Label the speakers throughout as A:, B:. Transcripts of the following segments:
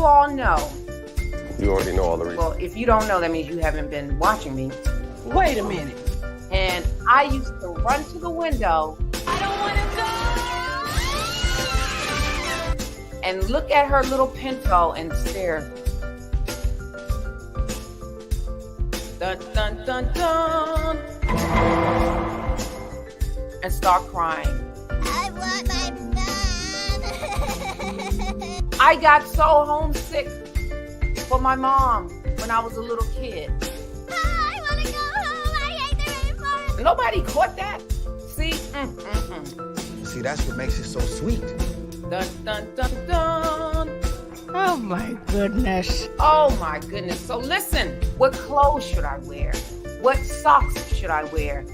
A: all know.
B: You already know all the reasons.
A: Well, if you don't know, that means you haven't been watching me.
C: Wait a minute.
A: And I used to run to the window.
D: I don't want to go.
A: And look at her little Pinto and stare. Dun, dun, dun, dun. And start crying.
D: I want my mom.
A: I got so homesick for my mom when I was a little kid.
D: I want to go home. I hate the rainforest.
A: Nobody caught that. See?
E: See, that's what makes it so sweet.
A: Dun, dun, dun, dun.
C: Oh my goodness.
A: Oh my goodness. So listen, what clothes should I wear? What socks should I wear?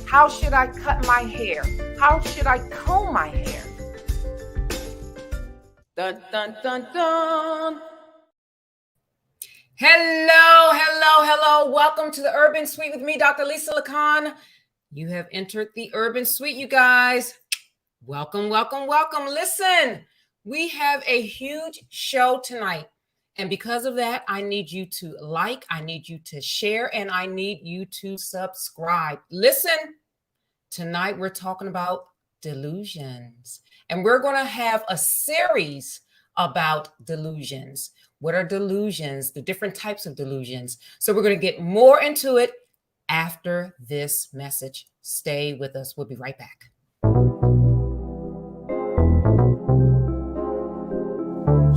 A: How should I cut my hair? How should I comb my hair? Dun, dun, dun, dun. Hello, hello, hello. Welcome to the Urban Suite with me, Dr. Lisa Lacan. You have entered the Urban Suite, you guys. Welcome, welcome, welcome. Listen, we have a huge show tonight. And because of that, I need you to like, I need you to share, and I need you to subscribe. Listen, tonight we're talking about delusions. And we're going to have a series about delusions. What are delusions? The different types of delusions. So we're going to get more into it after this message. Stay with us. We'll be right back.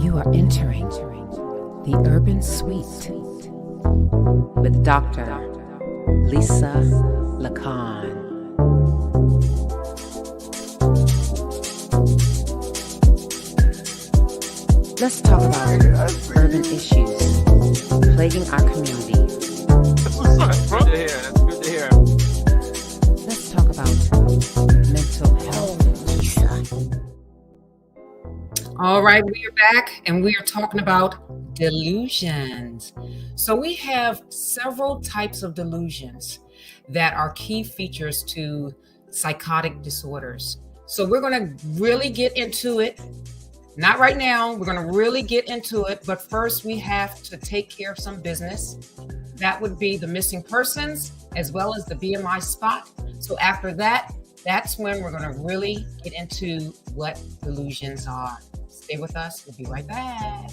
F: You are entering the Urban Suite with Dr. Lisa Lacan. Let's talk about urban issues plaguing our community.
B: That's good to hear. That's good to hear.
F: Let's talk about mental health.
A: All right, we are back and we are talking about delusions. So we have several types of delusions that are key features to psychotic disorders. So we're going to really get into it. Not right now. We're going to really get into it. But first, we have to take care of some business. That would be the missing persons as well as the BMI spot. So after that, that's when we're going to really get into what delusions are. Stay with us. We'll be right back.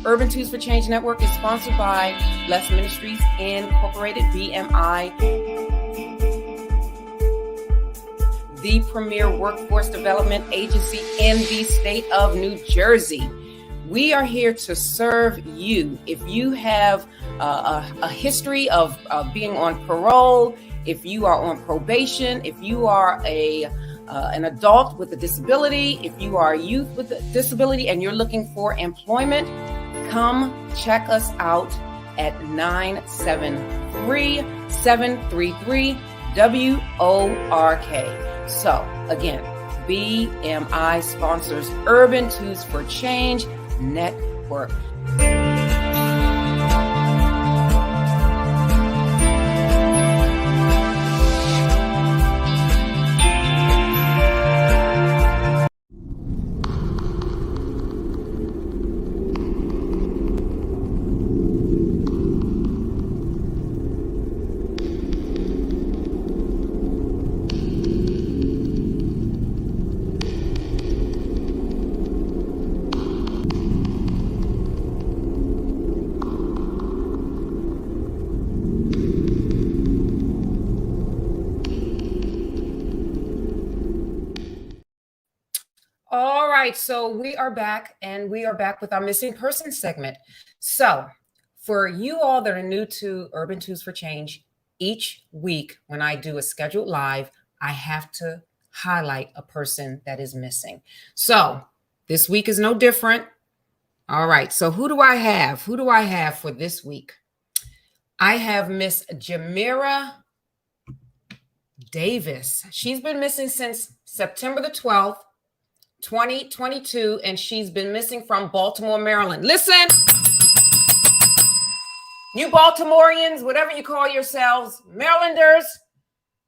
A: Urban Tools for Change Network is sponsored by Bless Ministries Incorporated, BMI, the premier workforce development agency in the state of New Jersey. We are here to serve you. If you have a history of being on parole, if you are on probation, if you are an adult with a disability, if you are a youth with a disability and you're looking for employment, come check us out at 973-733-WORK. So again, BMI sponsors Urban Tools for Change Network. All right, so we are back and we are back with our missing person segment. So for you all that are new to Urban Tools for Change, each week when I do a scheduled live, I have to highlight a person that is missing. So this week is no different. All right, so who do I have? Who do I have for this week? I have Miss Jamira Davis. She's been missing since September the 12th, 2022, and she's been missing from Baltimore, Maryland. Listen, you Baltimoreans, whatever you call yourselves, Marylanders,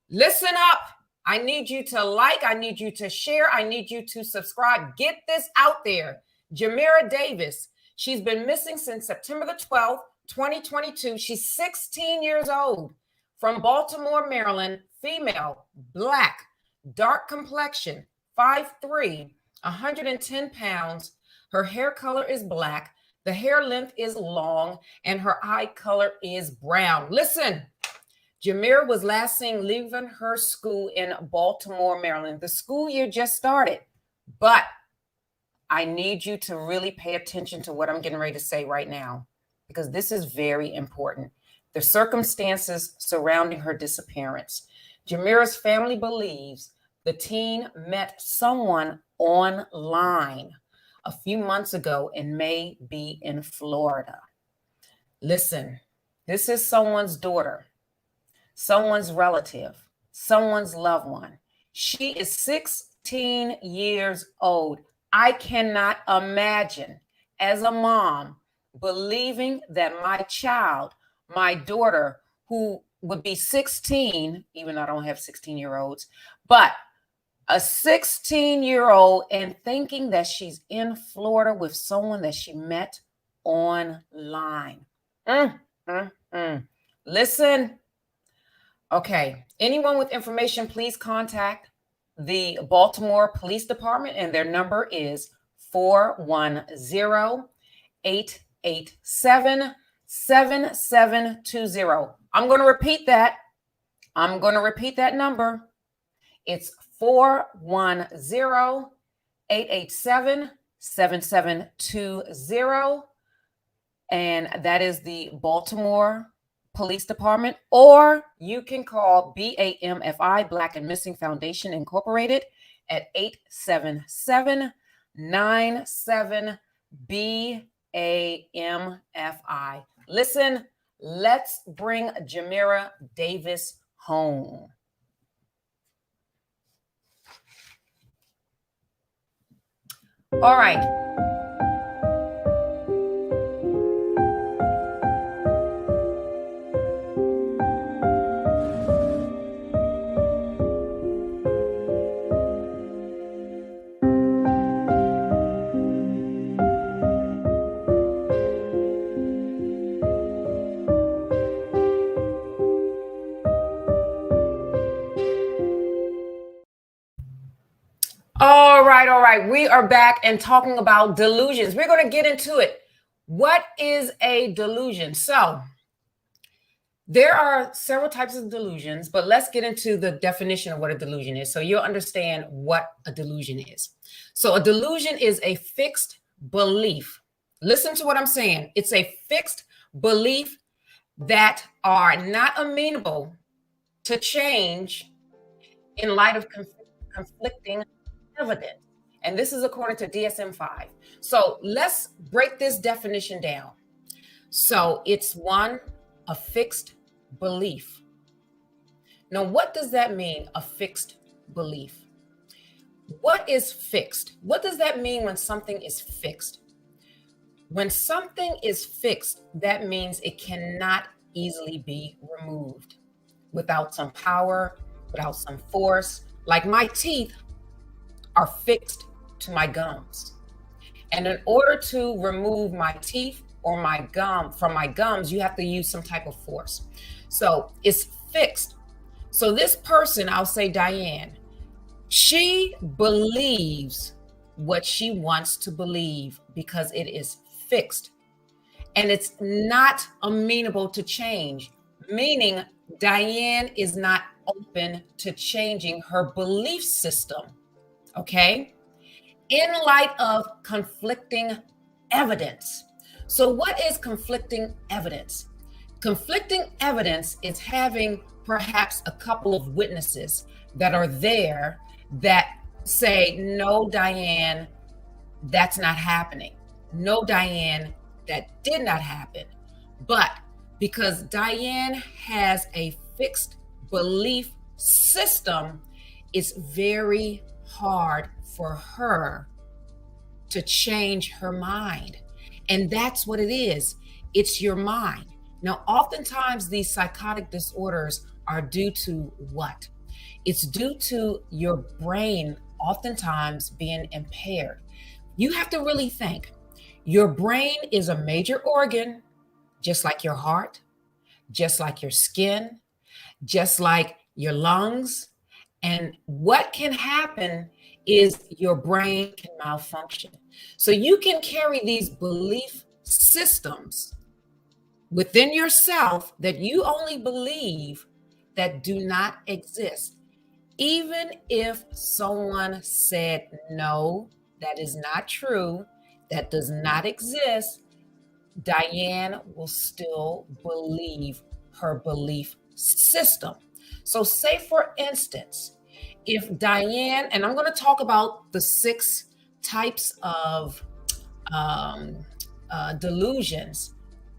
A: Listen up. I need you to like. I need you to share. I need you to subscribe. Get this out there. Jamira Davis. She's been missing since September the 12th, 2022. She's 16 years old. From Baltimore, Maryland. Female. Black. Dark complexion. 5'3", 110 pounds. Her hair color is black. The hair length is long. And her eye color is brown. Listen. Jamira was last seen leaving her school in Baltimore, Maryland. The school year just started, but I need you to really pay attention to what I'm getting ready to say right now, because this is very important. The circumstances surrounding her disappearance. Jamira's family believes the teen met someone online a few months ago and may be in Florida. Listen, this is someone's daughter, someone's relative, someone's loved one. She is 16 years old. I cannot imagine as a mom believing that my child, my daughter, who would be 16, even though I don't have 16-year-olds, but a 16-year-old, and thinking that she's in Florida with someone that she met online. Listen. Okay, anyone with information, please contact the Baltimore Police Department, and their number is 410-887-7720. I'm going to repeat that. Number. It's 410-887-7720, and that is the Baltimore Police Department, or you can call BAMFI, Black and Missing Foundation Incorporated, at 877-97-BAMFI. Listen, let's bring Jamira Davis home. All right. All right. We are back and talking about delusions. We're going to get into it. What is a delusion? So there are several types of delusions, but let's get into the definition of what a delusion is, so you'll understand what a delusion is. So a delusion is a fixed belief. Listen to what I'm saying. It's a fixed belief that are not amenable to change in light of conflicting evidence. And this is according to DSM-5. So let's break this definition down. So it's one, a fixed belief. Now, what does that mean, a fixed belief? What is fixed? What does that mean when something is fixed? When something is fixed, that means it cannot easily be removed without some power, without some force. Like my teeth are fixed to my gums. And in order to remove my teeth or my gum from my gums, you have to use some type of force. So it's fixed. So this person, I'll say Diane, she believes what she wants to believe because it is fixed. And it's not amenable to change, meaning Diane is not open to changing her belief system. Okay, in light of conflicting evidence. So what is conflicting evidence? Conflicting evidence is having perhaps a couple of witnesses that are there that say, no, Diane, that's not happening. No, Diane, that did not happen. But because Diane has a fixed belief system, it's very hard for her to change her mind. And that's what it is. It's your mind. Now, oftentimes these psychotic disorders are due to what? It's due to your brain oftentimes being impaired. You have to really think. Your brain is a major organ, just like your heart, just like your skin, just like your lungs. And what can happen is your brain can malfunction. So you can carry these belief systems within yourself that you only believe that do not exist. Even if someone said, no, that is not true, that does not exist, Diane will still believe her belief system. So say, for instance, if Diane, and I'm going to talk about the 6 types of delusions: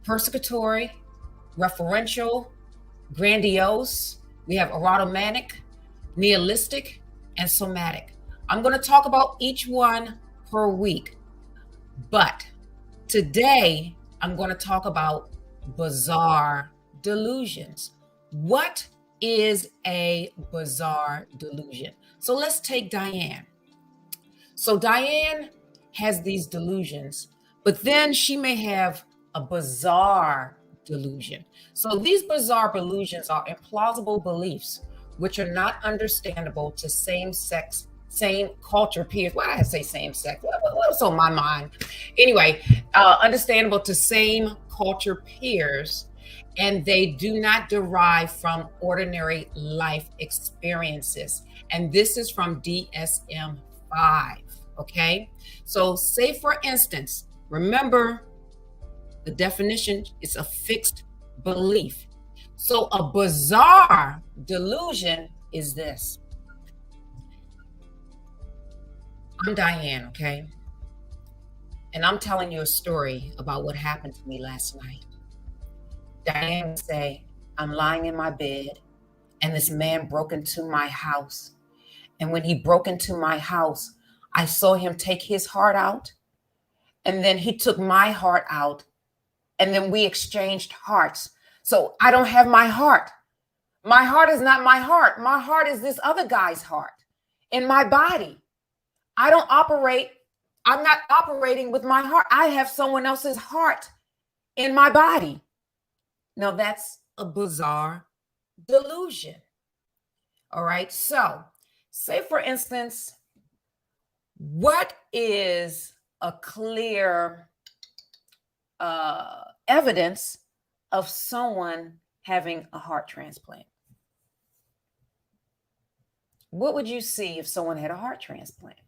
A: persecutory, referential, grandiose. We have erotomanic, nihilistic, and somatic. I'm going to talk about each one per week. But today, I'm going to talk about bizarre delusions. What is a bizarre delusion? So let's take Diane. So Diane has these delusions, but then she may have a bizarre delusion. So these bizarre delusions are implausible beliefs which are not understandable to same culture peers. Why did I say same sex? What's on my mind? Anyway, understandable to same culture peers, and they do not derive from ordinary life experiences. And this is from DSM-5. Okay, so say, for instance, remember the definition is a fixed belief. So a bizarre delusion is this. I'm Diane, okay? And I'm telling you a story about what happened to me last night. Diane would say, I'm lying in my bed and this man broke into my house. And when he broke into my house, I saw him take his heart out, and then he took my heart out, and then we exchanged hearts. So I don't have my heart. My heart is not my heart. My heart is this other guy's heart in my body. I'm not operating with my heart. I have someone else's heart in my body. Now that's a bizarre delusion. All right. So say, for instance, what is a clear evidence of someone having a heart transplant? What would you see if someone had a heart transplant?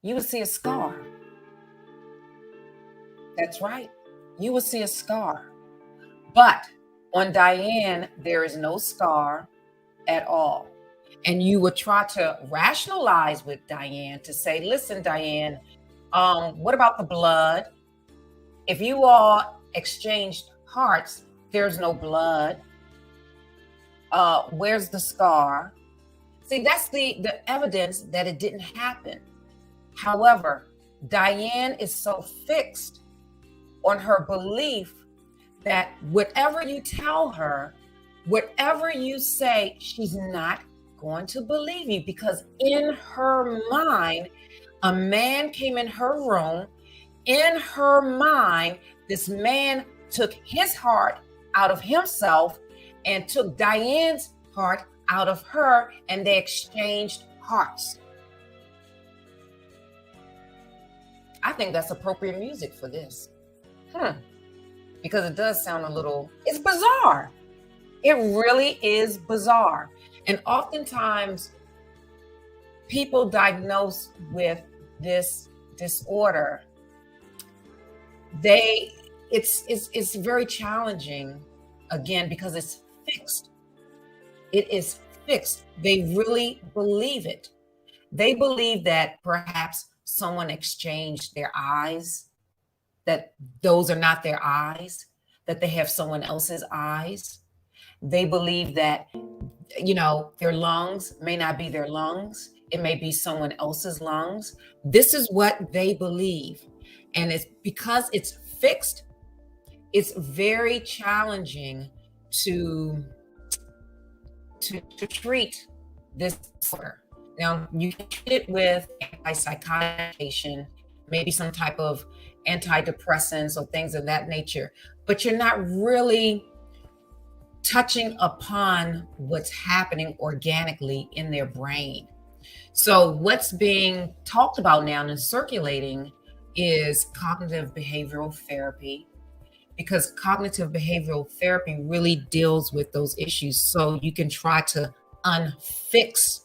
A: You would see a scar. That's right. You would see a scar. But on Diane, there is no scar at all. And you would try to rationalize with Diane to say, listen, Diane, what about the blood? If you all exchanged hearts, there's no blood. Where's the scar? See, that's the evidence that it didn't happen. However, Diane is so fixed on her belief that whatever you tell her, whatever you say, she's not going to believe you, because in her mind, a man came in her room. In her mind, this man took his heart out of himself and took Diane's heart out of her, and they exchanged hearts. I think that's appropriate music for this. Because it does sound it's bizarre. It really is bizarre. And oftentimes people diagnosed with this disorder, it's very challenging, again, because it's fixed. It is fixed. They really believe it. They believe that perhaps someone exchanged their eyes, that those are not their eyes, that they have someone else's eyes. They believe that, their lungs may not be their lungs. It may be someone else's lungs. This is what they believe. And it's because it's fixed, it's very challenging to to treat this disorder. Now, you can treat it with antipsychotic medication, maybe some type of antidepressants or things of that nature, but you're not really touching upon what's happening organically in their brain. So what's being talked about now and circulating is cognitive behavioral therapy, because cognitive behavioral therapy really deals with those issues. So you can try to unfix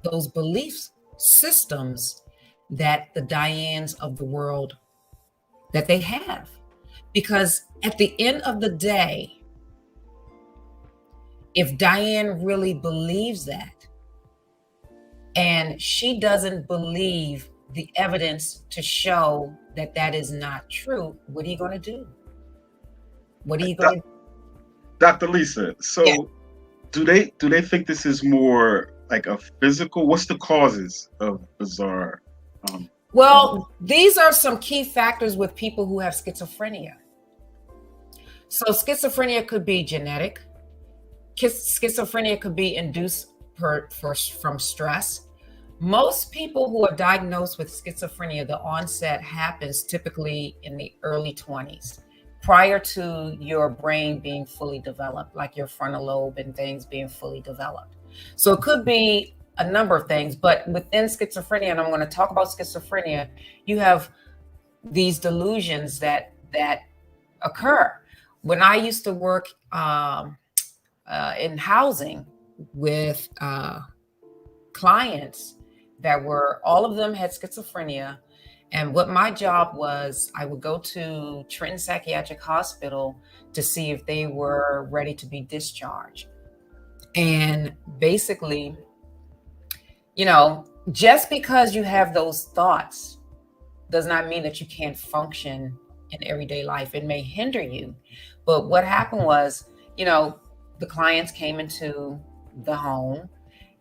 A: those belief systems that the Dianes of the world that they have. Because at the end of the day, if Diane really believes that, and she doesn't believe the evidence to show that that is not true, what are you going to do? What are you going to do?
G: Dr. Lisa, so
A: Yeah.
G: do they think this is more like a physical? What's the causes of bizarre?
A: Well, these are some key factors with people who have schizophrenia. So schizophrenia could be genetic. Schizophrenia could be induced from stress. Most people who are diagnosed with schizophrenia, the onset happens typically in the early 20s, prior to your brain being fully developed, like your frontal lobe and things being fully developed. So it could be a number of things, but within schizophrenia, and I'm going to talk about schizophrenia, you have these delusions that occur. When I used to work in housing with clients that were, all of them had schizophrenia. And what my job was, I would go to Trenton Psychiatric Hospital to see if they were ready to be discharged. And basically, just because you have those thoughts does not mean that you can't function in everyday life. It may hinder you. But what happened was, the clients came into the home,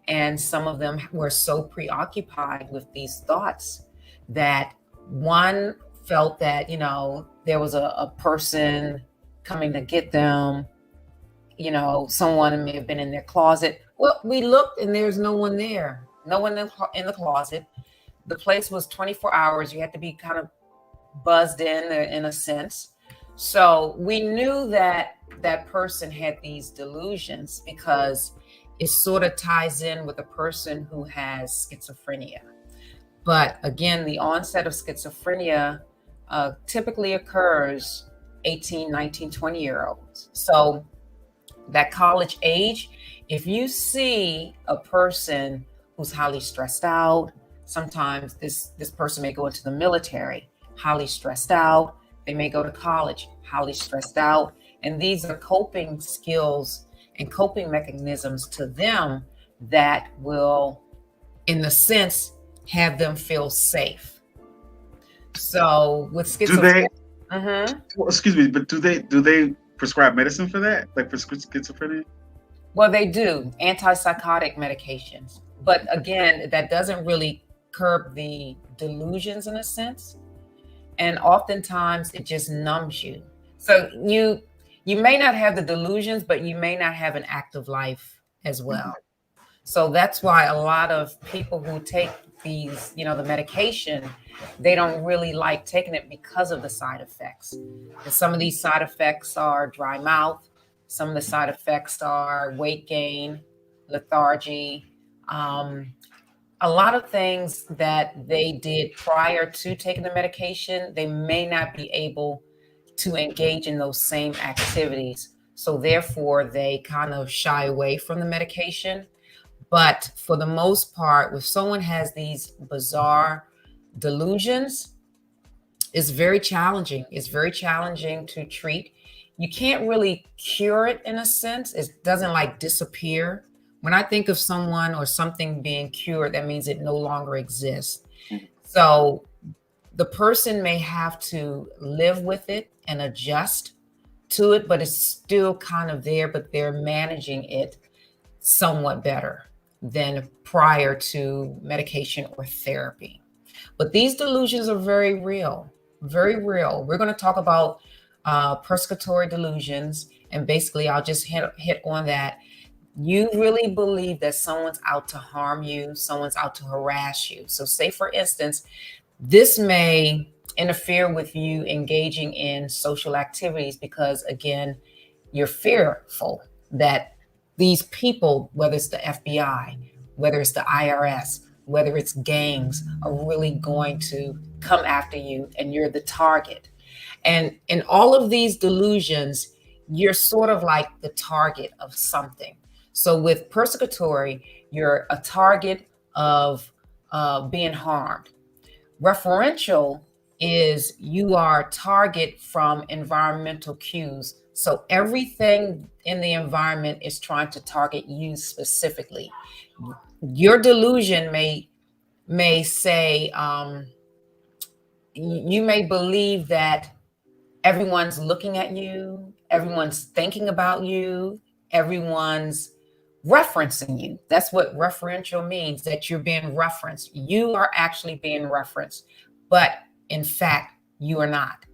A: and some of them were so preoccupied with these thoughts that one felt that, there was a person coming to get them, someone may have been in their closet. Well, we looked and there's no one there, no one in the closet. The place was 24 hours. You had to be kind of buzzed in a sense. So we knew that that person had these delusions because it sort of ties in with a person who has schizophrenia. But again, the onset of schizophrenia typically occurs 18, 19, 20-year-olds. So that college age, if you see a person who's highly stressed out, sometimes this person may go into the military, highly stressed out. They may go to college, highly stressed out. And these are coping skills and coping mechanisms to them that will, in the sense, have them feel safe. So with schizophrenia,
G: well, excuse me, but do they prescribe medicine for that, like for schizophrenia?
A: Well, they do, antipsychotic medications. But again, that doesn't really curb the delusions in a sense. And oftentimes it just numbs you. So you may not have the delusions, but you may not have an active life as well. So that's why a lot of people who take these, the medication, they don't really like taking it because of the side effects. And some of these side effects are dry mouth. Some of the side effects are weight gain, lethargy, a lot of things that they did prior to taking the medication, they may not be able to engage in those same activities. So therefore, they kind of shy away from the medication. But for the most part, if someone has these bizarre delusions, it's very challenging. It's very challenging to treat. You can't really cure it in a sense. It doesn't like disappear. When I think of someone or something being cured, that means it no longer exists. So the person may have to live with it and adjust to it, but it's still kind of there, but they're managing it somewhat better than prior to medication or therapy. But these delusions are very real, very real. We're going to talk about persecutory delusions, and basically I'll just hit on that. You really believe that someone's out to harm you, someone's out to harass you. So, say for instance, this may interfere with you engaging in social activities because, again, you're fearful that these people, whether it's the FBI, whether it's the IRS, whether it's gangs, are really going to come after you and you're the target. And in all of these delusions, you're sort of like the target of something. So with persecutory, you're a target of being harmed. Referential is you are target from environmental cues. So everything in the environment is trying to target you specifically. Your delusion may say you may believe that everyone's looking at you, everyone's thinking about you, everyone's referencing you. That's what referential means, that you're being referenced. You are actually being referenced, but in fact, you are not.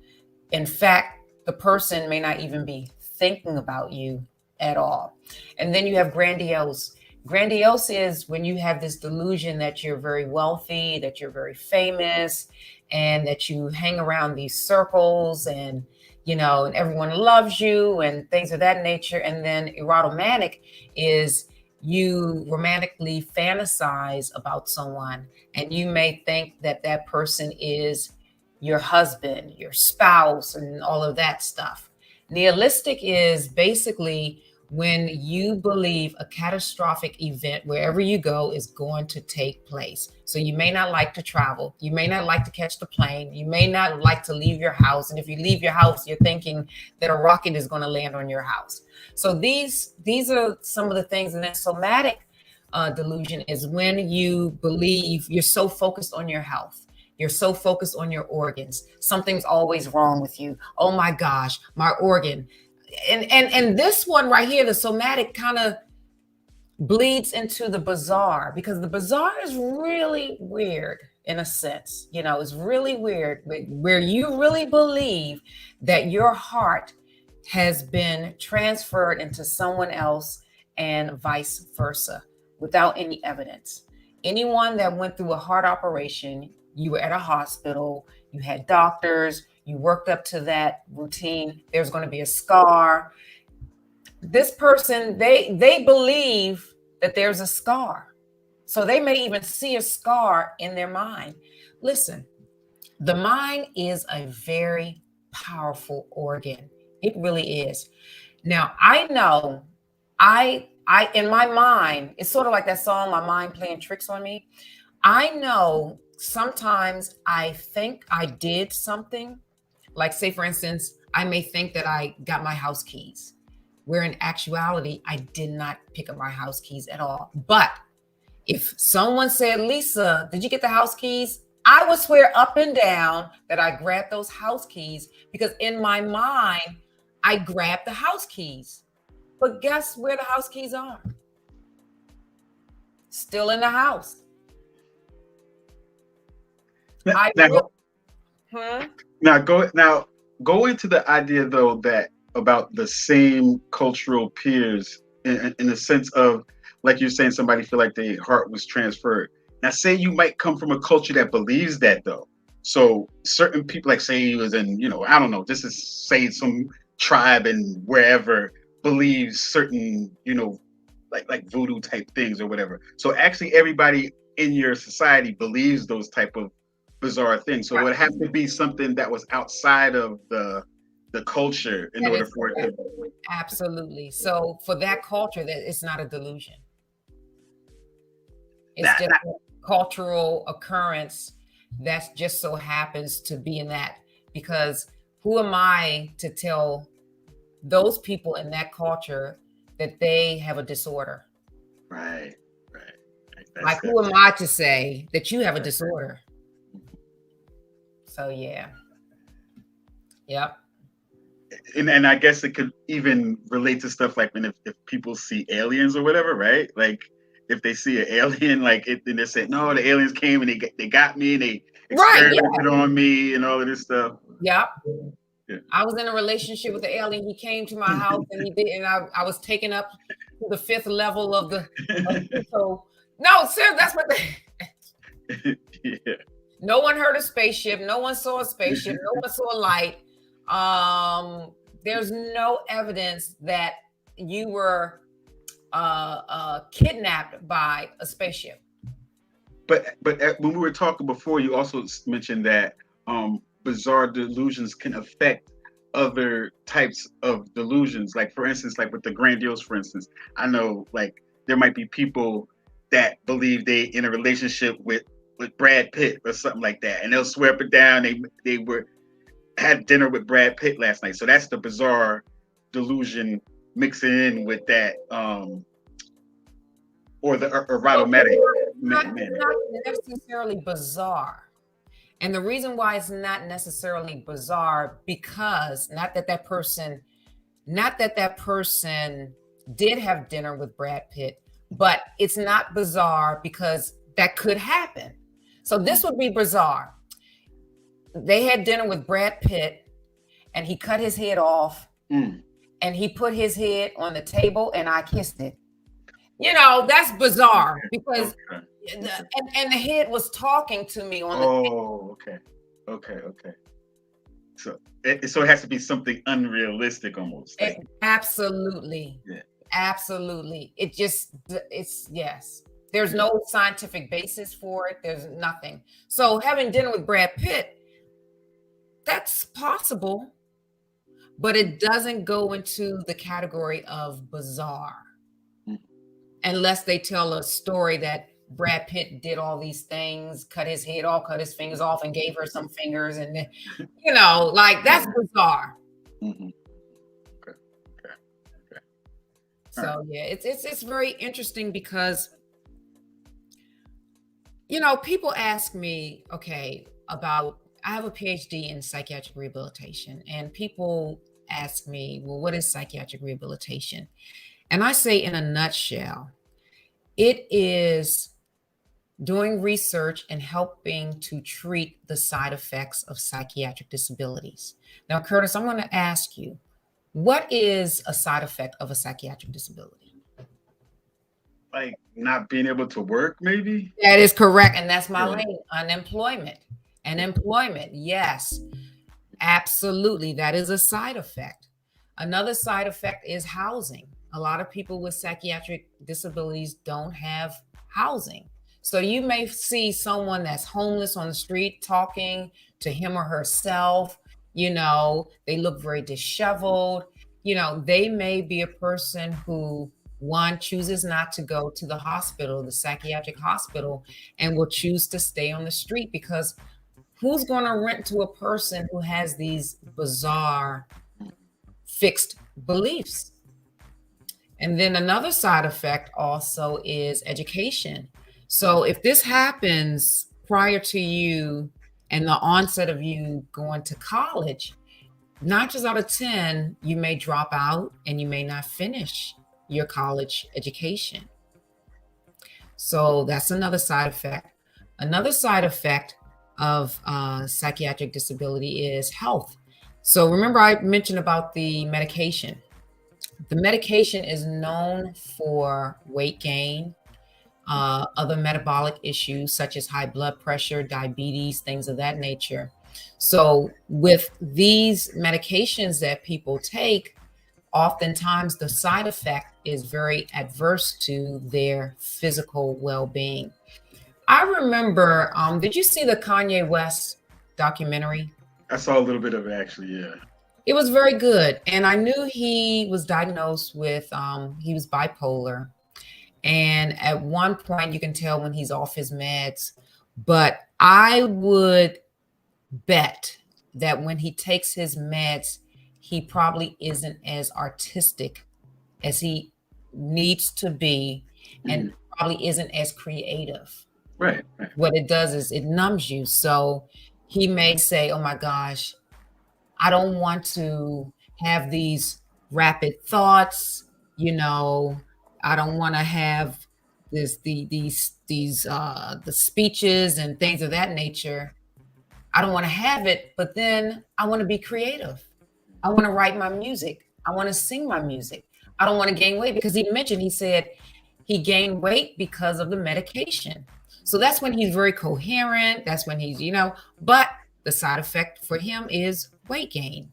A: In fact, the person may not even be thinking about you at all. And then you have grandiose. Grandiose is when you have this delusion that you're very wealthy, that you're very famous, and that you hang around these circles and and everyone loves you and things of that nature. And then erotomanic is you romantically fantasize about someone and you may think that that person is your husband, your spouse, and all of that stuff. Nihilistic is basically when you believe a catastrophic event wherever you go is going to take place. So you may not like to travel, you may not like to catch the plane, you may not like to leave your house. And if you leave your house, you're thinking that a rocket is going to land on your house. So these are some of the things. And then somatic delusion is when you believe you're so focused on your health. You're so focused on your organs. Something's always wrong with you. Oh my gosh, my organ. And this one right here, the somatic, kind of bleeds into the bizarre, because the bizarre is really weird in a sense. It's really weird where you really believe that your heart has been transferred into someone else and vice versa without any evidence. Anyone that went through a heart operation, you were at a hospital, you had doctors, you worked up to that routine, there's going to be a scar. This person, they believe that there's a scar. So they may even see a scar in their mind. Listen, the mind is a very powerful organ. It really is. Now, I know I in my mind, it's sort of like that song, My Mind Playing Tricks on Me. I know sometimes I think I did something, like say, for instance, I may think that I got my house keys, where in actuality, I did not pick up my house keys at all. But if someone said, Lisa, did you get the house keys? I would swear up and down that I grabbed those house keys, because in my mind, I grabbed the house keys. But guess where the house keys are? Still in the house.
G: Now go into the idea though that about the same cultural peers in the sense of, like you're saying, somebody feel like their heart was transferred. Now say you might come from a culture that believes that though. So certain people, like say he was in, I don't know, this is say some tribe and wherever believes certain, like voodoo type things or whatever. So actually everybody in your society believes those type of bizarre things. So it would have to be something that was outside of the culture in order for it to.
A: Absolutely. So for that culture, that it's not a delusion. It's just a cultural occurrence that just so happens to be in that. Because who am I to tell those people in that culture that they have a disorder?
G: Right.
A: Like, who am I to say that you have a disorder? So yeah. Yep.
G: And I guess it could even relate to stuff like when if people see aliens or whatever, right? Like if they see an alien, like then they say, no, the aliens came and they got me and they experimented on me and all of this stuff.
A: Yep. I was in a relationship with the alien. He came to my house and he did, and I was taken up to the 5th level of the. So no, sir, that's what.
G: Yeah.
A: No one heard a spaceship. No one saw a spaceship. No one saw a light. There's no evidence that you were kidnapped by a spaceship.
G: But when we were talking before, you also mentioned that bizarre delusions can affect other types of delusions. Like for instance, like with the grandiose, for instance, I know like there might be people that believe they in a relationship with Brad Pitt or something like that, and they'll swear up and down they had dinner with Brad Pitt last night. So that's the bizarre delusion mixing in with that, or the erotomatic.
A: Not necessarily bizarre. And the reason why it's not necessarily bizarre, because not that that person did have dinner with Brad Pitt, but it's not bizarre because that could happen. So this would be bizarre. They had dinner with Brad Pitt and he cut his head off and he put his head on the table and I kissed it. You know, that's bizarre because and the head was talking to me on the table.
G: Okay. So it has to be something unrealistic almost. Like,
A: absolutely.
G: Yeah.
A: Absolutely. It's yes. There's no scientific basis for it. There's nothing. So having dinner with Brad Pitt, that's possible, but it doesn't go into the category of bizarre unless they tell a story that Brad Pitt did all these things, cut his head off, cut his fingers off, and gave her some fingers, and then, you know, like that's bizarre.
G: Okay.
A: So yeah, it's very interesting because, you know, people ask me, okay, about I have a PhD in psychiatric rehabilitation, and people ask me, well, what is psychiatric rehabilitation? And I say, in a nutshell, it is doing research and helping to treat the side effects of psychiatric disabilities. Now, Curtis, I'm going to ask you, what is a side effect of a psychiatric disability?
G: Like not being able to work, maybe?
A: That is correct. And that's my lane, unemployment. And employment, yes, absolutely. That is a side effect. Another side effect is housing. A lot of people with psychiatric disabilities don't have housing. So you may see someone that's homeless on the street talking to him or herself. You know, they look very disheveled. You know, they may be a person who, one, chooses not to go to the hospital, the psychiatric hospital, and will choose to stay on the street because who's going to rent to a person who has these bizarre fixed beliefs? And then another side effect also is education. So if this happens prior to you and the onset of you going to college, 9 times out of 10, you may drop out and you may not finish your college education. So that's another side effect. Another side effect of psychiatric disability is health. So remember I mentioned about the medication. The medication is known for weight gain, other metabolic issues such as high blood pressure, diabetes, things of that nature. So with these medications that people take, oftentimes the side effect is very adverse to their physical well-being. I remember, did you see the Kanye West documentary?
G: I saw a little bit of it actually, yeah.
A: It was very good. And I knew he was diagnosed with, he was bipolar. And at one point you can tell when he's off his meds, but I would bet that when he takes his meds, he probably isn't as artistic as he needs to be and probably isn't as creative.
G: Right.
A: What it does is it numbs you. So he may say, oh my gosh, I don't want to have these rapid thoughts, you know, I don't want to have the speeches and things of that nature. I don't want to have it, but then I want to be creative. I want to write my music. I want to sing my music. I don't want to gain weight, because he said he gained weight because of the medication. So that's when he's very coherent. That's when he's, but the side effect for him is weight gain.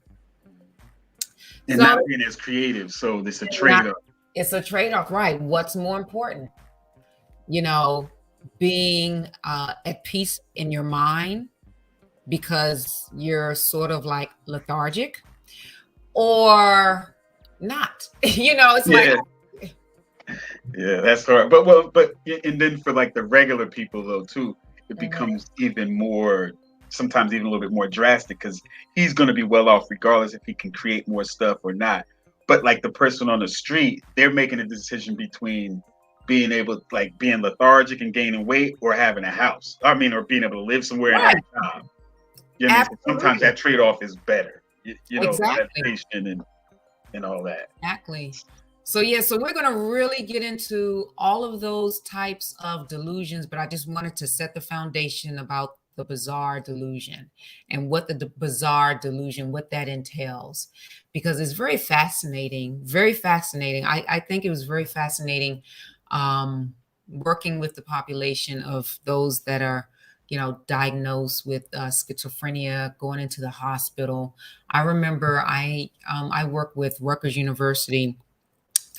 G: And not being as creative. So it's a trade-off.
A: It's a trade-off, right? What's more important? Being at peace in your mind because you're sort of like lethargic, or not. It's like,
G: yeah, that's hard. But and then for like the regular people though too, it becomes even more, sometimes even a little bit more drastic, because he's going to be well off regardless if he can create more stuff or not. But like the person on the street, they're making a decision between being able, like being lethargic and gaining weight, or having a house. I mean, or being able to live somewhere and have a job. You know what I mean? Sometimes that trade-off is better. Meditation and all that.
A: Exactly. So we're going to really get into all of those types of delusions, but I just wanted to set the foundation about the bizarre delusion and what the bizarre delusion, what that entails, because it's very fascinating, very fascinating. I think it was very fascinating working with the population of those that are, diagnosed with schizophrenia, going into the hospital. I remember I worked with Rutgers University,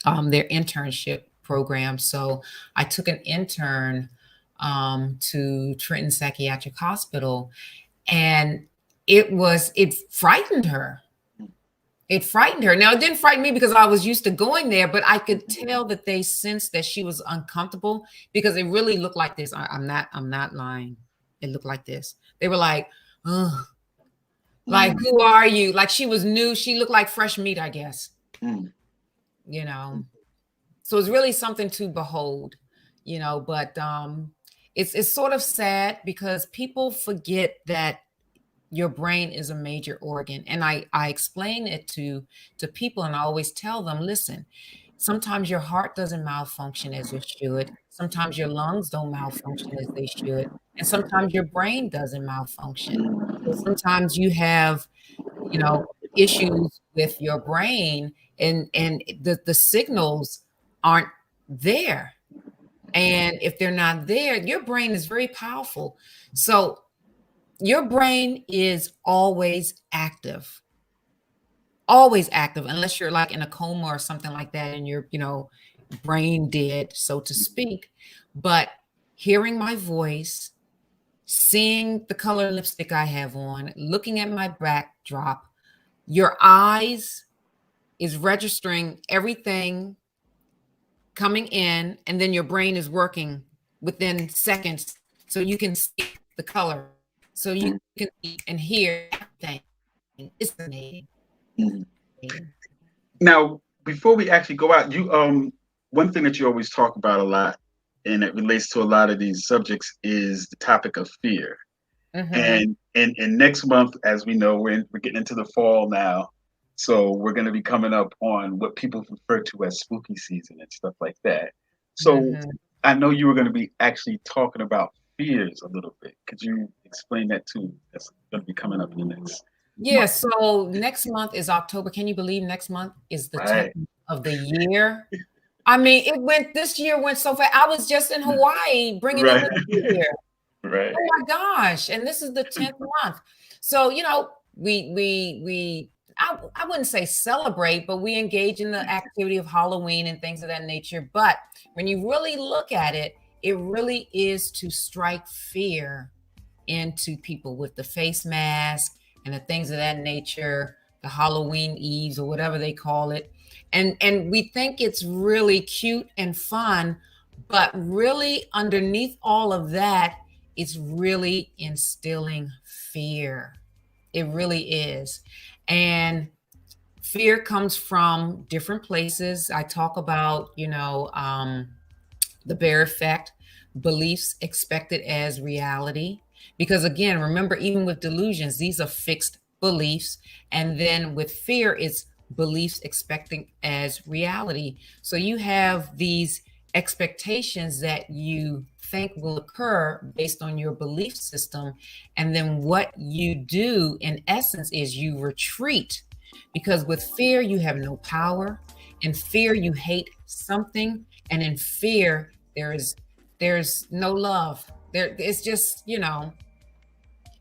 A: their internship program. So I took an intern to Trenton Psychiatric Hospital, and it frightened her. It frightened her. Now, it didn't frighten me because I was used to going there, but I could tell that they sensed that she was uncomfortable, because it really looked like this. I'm not lying. It looked like this. They were like, ugh. Like, who are you? Like, she was new. She looked like fresh meat, I guess. So it's really something to behold, but it's sort of sad because people forget that your brain is a major organ. And I explain it to people, and I always tell them, listen, sometimes your heart doesn't malfunction as it should. Sometimes your lungs don't malfunction as they should. And sometimes your brain doesn't malfunction. So sometimes you have, issues with your brain, and the signals aren't there. And if they're not there, your brain is very powerful. So your brain is always active, unless you're like in a coma or something like that, and you're, brain dead, so to speak. But hearing my voice, seeing the color lipstick I have on, looking at my backdrop, your eyes is registering everything coming in, and then your brain is working within seconds, so you can see the color, so you can see and hear everything. It's amazing.
G: Now, before we actually go out, you one thing that you always talk about a lot, and it relates to a lot of these subjects, is the topic of fear. And next month, as we know, we're getting into the fall now, so we're going to be coming up on what people refer to as spooky season and stuff like that. So I know you were going to be actually talking about fears a little bit. Could you explain that too? That's going to be coming up in the next.
A: Yeah, so next month is October. Can you believe next month is the 10th of the year? I mean, this year went so fast. I was just in Hawaii bringing in the new year.
G: Right.
A: Oh my gosh. And this is the 10th month. So, I wouldn't say celebrate, but we engage in the activity of Halloween and things of that nature. But when you really look at it, it really is to strike fear into people with the face mask and the things of that nature, the Halloween Eves or whatever they call it. And we think it's really cute and fun, but really underneath all of that, it's really instilling fear. It really is. And fear comes from different places. I talk about, the bear effect, beliefs expected as reality. Because again, remember, even with delusions, these are fixed beliefs. And then with fear, it's beliefs expecting as reality. So you have these expectations that you think will occur based on your belief system. And then what you do in essence is you retreat. Because with fear, you have no power. In fear, you hate something. And in fear, there's no love. It's just,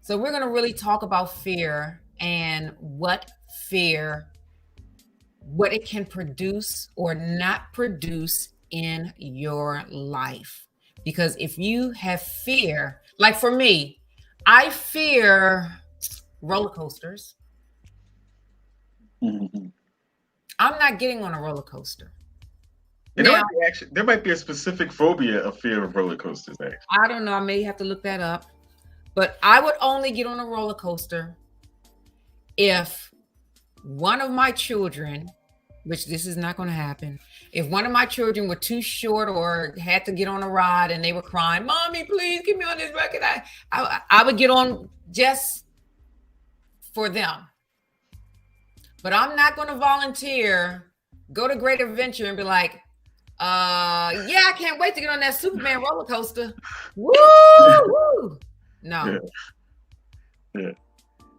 A: So we're going to really talk about fear and what it can produce or not produce in your life. Because if you have fear, like for me, I fear roller coasters.
G: Mhm.
A: I'm not getting on a roller coaster.
G: There might be a specific phobia of fear of roller coasters. Actually.
A: I don't know. I may have to look that up. But I would only get on a roller coaster if one of my children, which this is not going to happen, if one of my children were too short or had to get on a ride and they were crying, "Mommy, please get me on this ride," I would get on just for them. But I'm not going to volunteer, go to Great Adventure and be like, yeah, I can't wait to get on that Superman roller coaster. Woo! Woo! No.
G: Yeah.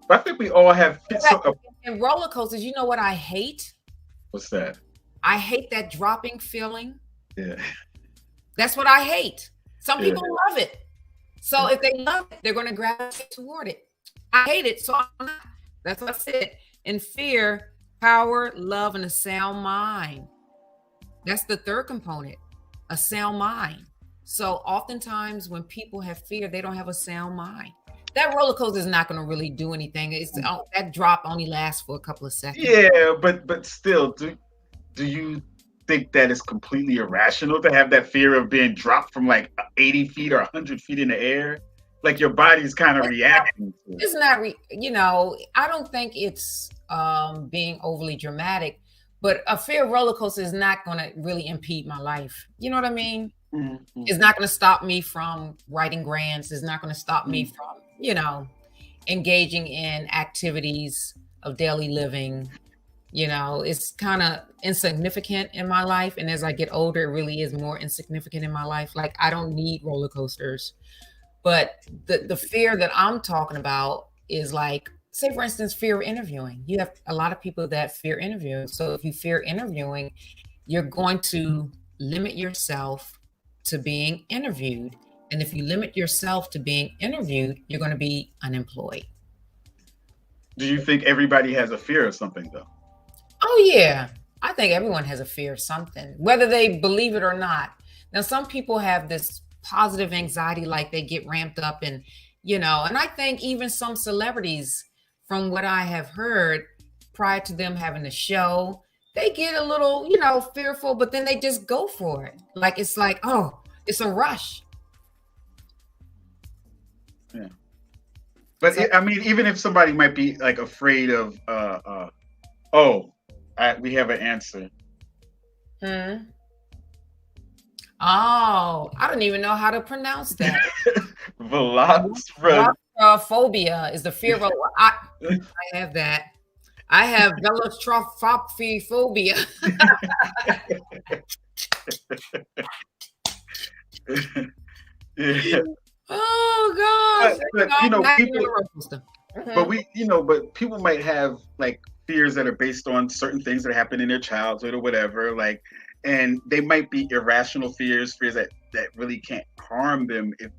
G: But I think we all have.
A: And roller coasters, you know what I hate?
G: What's that?
A: I hate that dropping feeling.
G: Yeah.
A: That's what I hate. Some people love it. So if they love it, they're going to gravitate toward it. I hate it. So I'm not. That's what I said. In fear, power, love, and a sound mind. That's the third component, a sound mind. So oftentimes when people have fear, they don't have a sound mind. That roller coaster is not going to really do anything. That drop only lasts for a couple of seconds.
G: Yeah, but still, do you think that it's completely irrational to have that fear of being dropped from like 80 feet or 100 feet in the air? Like your body's kind of reacting to it.
A: It's not, I don't think it's being overly dramatic, but a fear of roller coaster is not going to really impede my life. You know what I mean? Mm-hmm. It's not going to stop me from writing grants. It's not going to stop me from, engaging in activities of daily living. It's kind of insignificant in my life. And as I get older, it really is more insignificant in my life. Like I don't need roller coasters. But the fear that I'm talking about is like, say, for instance, fear of interviewing. You have a lot of people that fear interviewing. So if you fear interviewing, you're going to limit yourself to being interviewed. And if you limit yourself to being interviewed, you're going to be unemployed.
G: Do you think everybody has a fear of something, though?
A: Oh, yeah. I think everyone has a fear of something, whether they believe it or not. Now, some people have this positive anxiety, like they get ramped up and I think even some celebrities, from what I have heard prior to them having a show, they get a little, fearful, but then they just go for it. Like, it's like, oh, it's a rush.
G: Yeah. But so, even if somebody might be like afraid of, we have an answer.
A: Oh, I don't even know how to pronounce that.
G: Velostrophobia
A: is the fear of. I have that. I have velostrophobia.
G: Yeah.
A: Oh gosh!
G: But people, but people might have like fears that are based on certain things that happen in their childhood or whatever, like. And they might be irrational fears that really can't harm them. If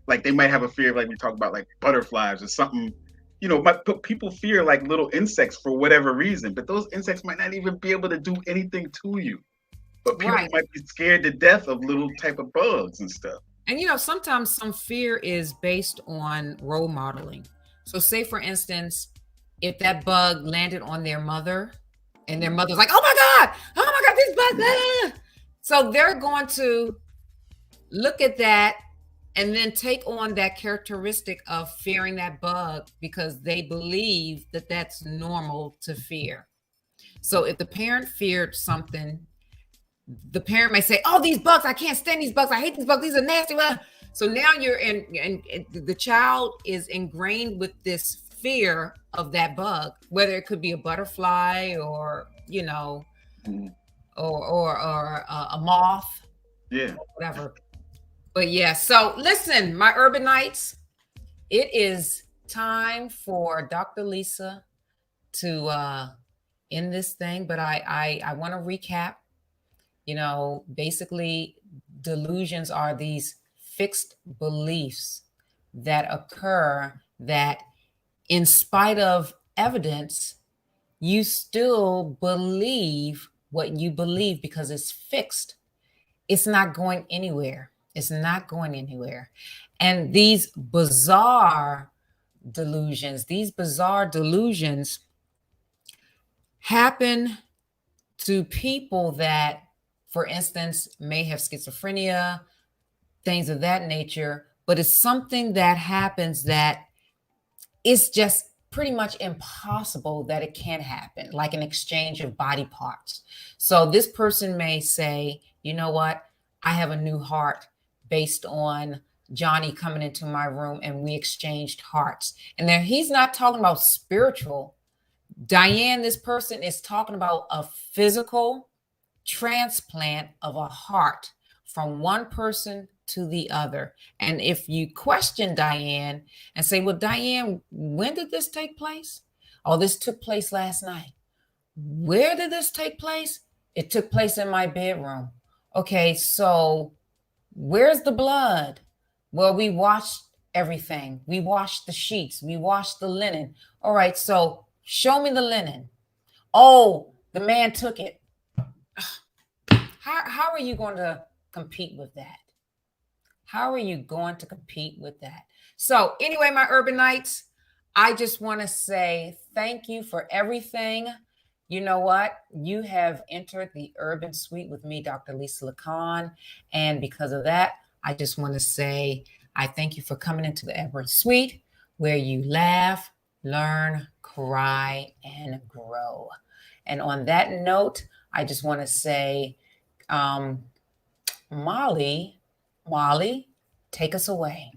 G: like they might have a fear of, like we talk about, like butterflies or something, but people fear like little insects for whatever reason, but those insects might not even be able to do anything to you. But people might be scared to death of little type of bugs and stuff.
A: And sometimes some fear is based on role modeling. So say for instance, if that bug landed on their mother, and their mother's like, oh my God, this bug. So they're going to look at that and then take on that characteristic of fearing that bug because they believe that that's normal to fear. So if the parent feared something, the parent may say, oh, these bugs, I can't stand these bugs. I hate these bugs. These are nasty. So now you're and the child is ingrained with this fear of that bug, whether it could be a butterfly or or a moth, whatever. But yeah, so listen, my urban nights, it is time for Dr. Lisa to in this thing, but I want to recap. Basically, delusions are these fixed beliefs that occur that, in spite of evidence, you still believe what you believe because it's fixed. It's not going anywhere. It's not going anywhere. And these bizarre delusions happen to people that, for instance, may have schizophrenia, things of that nature, but it's something that happens that it's just pretty much impossible that it can happen, like an exchange of body parts. So this person may say, you know what, I have a new heart based on Johnny coming into my room and we exchanged hearts. And then he's not talking about spiritual. Diane, this person is talking about a physical transplant of a heart from one person to the other. And if you question Diane and say, well, Diane, when did this take place? Oh, this took place last night. Where did this take place? It took place in my bedroom. Okay, so where's the blood? Well, we washed everything. We washed the sheets. We washed the linen. All right, so show me the linen. Oh, the man took it. How are you going to compete with that? How are you going to compete with that? So anyway, my Urbanites, I just want to say thank you for everything. You know what? You have entered the Urban Suite with me, Dr. Lisa Lacan. And because of that, I just want to say I thank you for coming into the Urban Suite, where you laugh, learn, cry, and grow. And on that note, I just want to say, Molly, take us away.